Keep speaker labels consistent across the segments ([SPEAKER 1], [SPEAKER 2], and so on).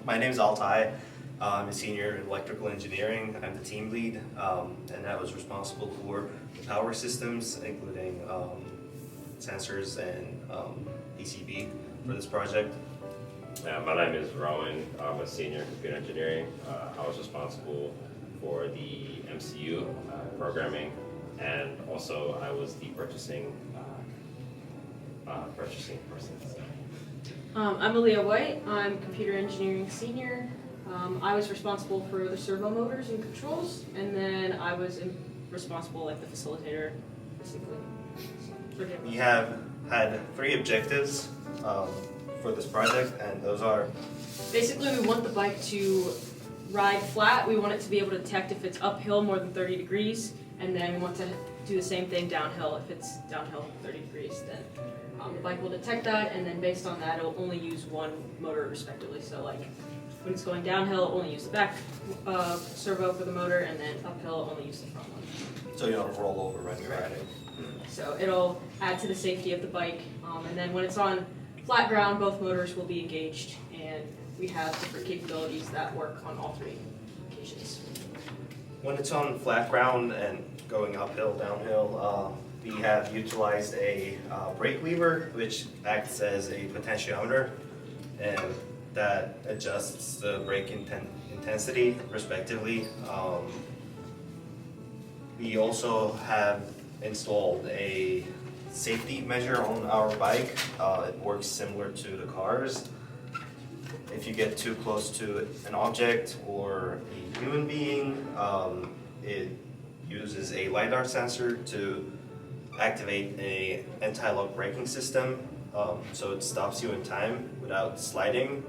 [SPEAKER 1] My name is Altai. I'm a senior in electrical engineering. I'm the team lead, and I was responsible for the power systems, including sensors and PCB for this project.
[SPEAKER 2] My name is Rowan. I'm a senior in computer engineering. I was responsible for the MCU programming, and also I was the purchasing person.
[SPEAKER 3] I'm Aaliyah White. I'm computer engineering senior. I was responsible for the servo motors and controls, and then I was responsible like the facilitator, basically.
[SPEAKER 1] We have had 3 objectives for this project, and those are
[SPEAKER 3] Basically, we want the bike to ride flat. We want it to be able to detect if it's uphill more than 30 degrees, and then we want to do the same thing downhill. If it's downhill 30 degrees, then the bike will detect that, and then based on that, it'll only use one motor respectively. So like when it's going downhill, it'll only use the back servo for the motor, and then uphill, it'll only use the front one.
[SPEAKER 1] so you don't roll over when you're riding.
[SPEAKER 3] So it'll add to the safety of the bike, and then when it's on flat ground, both motors will be engaged, and we have different capabilities that work on all 3 occasions.
[SPEAKER 1] When it's on flat ground and going uphill, downhill, we have utilized a brake lever, which acts as a potentiometer, and that adjusts the brake intensity respectively. We also have installed a safety measure on our bike. It works similar to the cars. If you get too close to an object or a human being, it uses a LiDAR sensor to activate a anti-lock braking system, so it stops you in time without sliding.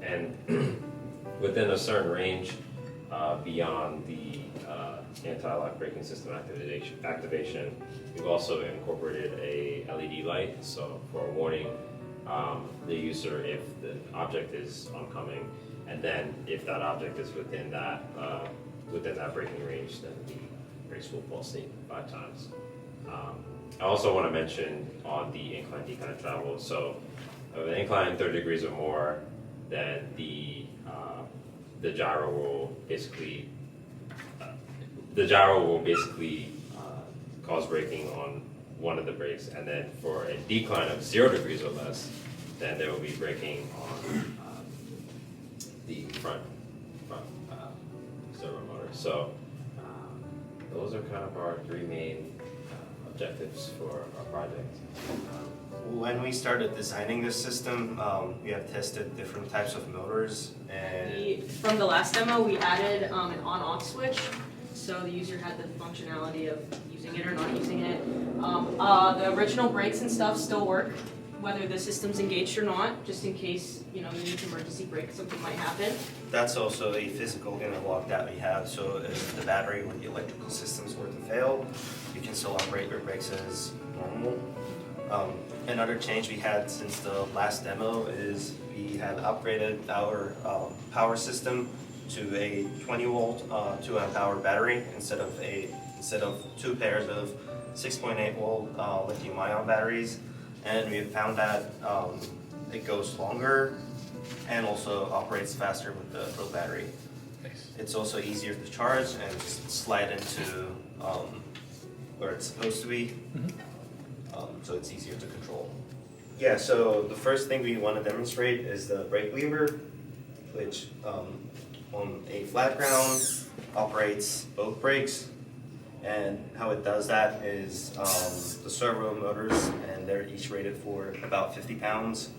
[SPEAKER 2] And within a certain range, beyond the anti-lock braking system activation, we've also incorporated a LED light, so for a warning the user if the object is oncoming, and then if that object is within that braking range, then the brakes will pulsate 5 times. I also want to mention on the incline-decline travel, so an incline 30 degrees or more, then the gyro will basically cause braking on one of the brakes, and then for a decline of 0 degrees or less, then there will be braking on the front servo motor. So those are kind of our 3 main objectives for our project.
[SPEAKER 1] When we started designing this system, we have tested different types of motors, and
[SPEAKER 3] From the last demo, we added an on-off switch, so the user had the functionality of using it or not using it. The original brakes and stuff still work, whether the system's engaged or not, just in case you need to emergency brake, something might happen.
[SPEAKER 1] that's also a physical interlock that we have, so if the battery or the electrical systems were to fail, you can still operate your brakes as normal. Another change we had since the last demo is we have upgraded our power system to a 20-volt 2 amp hour battery instead of 2 pairs of 6.8 volt lithium-ion batteries, and we found that it goes longer and also operates faster with the full battery.
[SPEAKER 4] Nice.
[SPEAKER 1] It's also easier to charge and just slide into where it's supposed to be. So it's easier to control. Yeah, so the first thing we want to demonstrate is the brake lever, which on a flat ground operates both brakes. And how it does that is the servo motors, and they're each rated for about 50 pounds,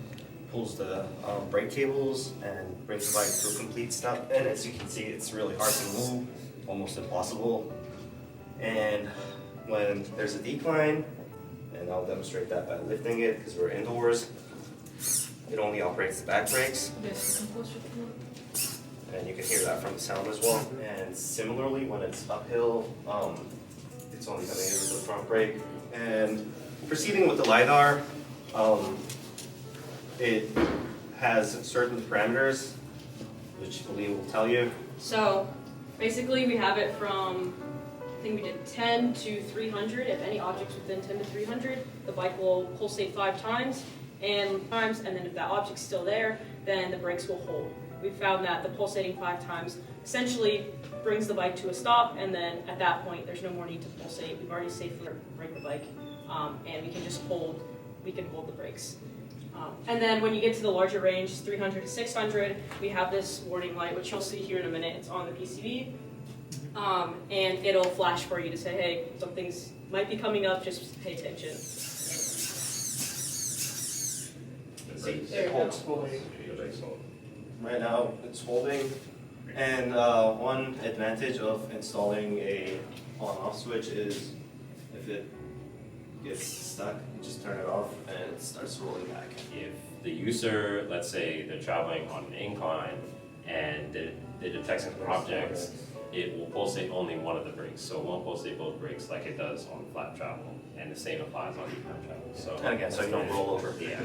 [SPEAKER 1] pulls the brake cables and brings the bike to a complete stop. And as you can see, it's really hard to move, almost impossible. And when there's a decline, and I'll demonstrate that by lifting it because we're indoors, it only operates the back brakes. And you can hear that from the sound as well. And similarly, when it's uphill, it's only going to use the front brake. And proceeding with the LiDAR, it has certain parameters, which Lee will tell you.
[SPEAKER 3] So basically we have it from, I think we did 10 to 300. If any object's within 10 to 300, the bike will pulsate 5 times. and times, and then if that object's still there, then the brakes will hold. We found that the pulsating 5 times essentially brings the bike to a stop, and then at that point, there's no more need to pulsate. We've already safely braked the bike, and we can just hold the brakes. And then when you get to the larger range, 300 to 600, we have this warning light, which you'll see here in a minute. It's on the PCB, and it'll flash for you to say, hey, something's might be coming up, just pay attention.
[SPEAKER 2] The
[SPEAKER 3] There you
[SPEAKER 1] holds.
[SPEAKER 3] go.
[SPEAKER 2] brakes hold.
[SPEAKER 1] Right now, it's holding. And one advantage of installing a on-off switch is if it gets stuck, you just turn it off and it starts rolling back.
[SPEAKER 2] If the user, let's say they're traveling on an incline and it detects an object, it will pulsate only one of the brakes. So it won't pulsate both brakes like it does on flat travel. And the same applies on incline travel. So
[SPEAKER 1] And again, so you don't roll over.
[SPEAKER 2] Yeah.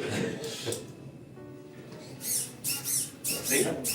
[SPEAKER 1] See?
[SPEAKER 2] Yep.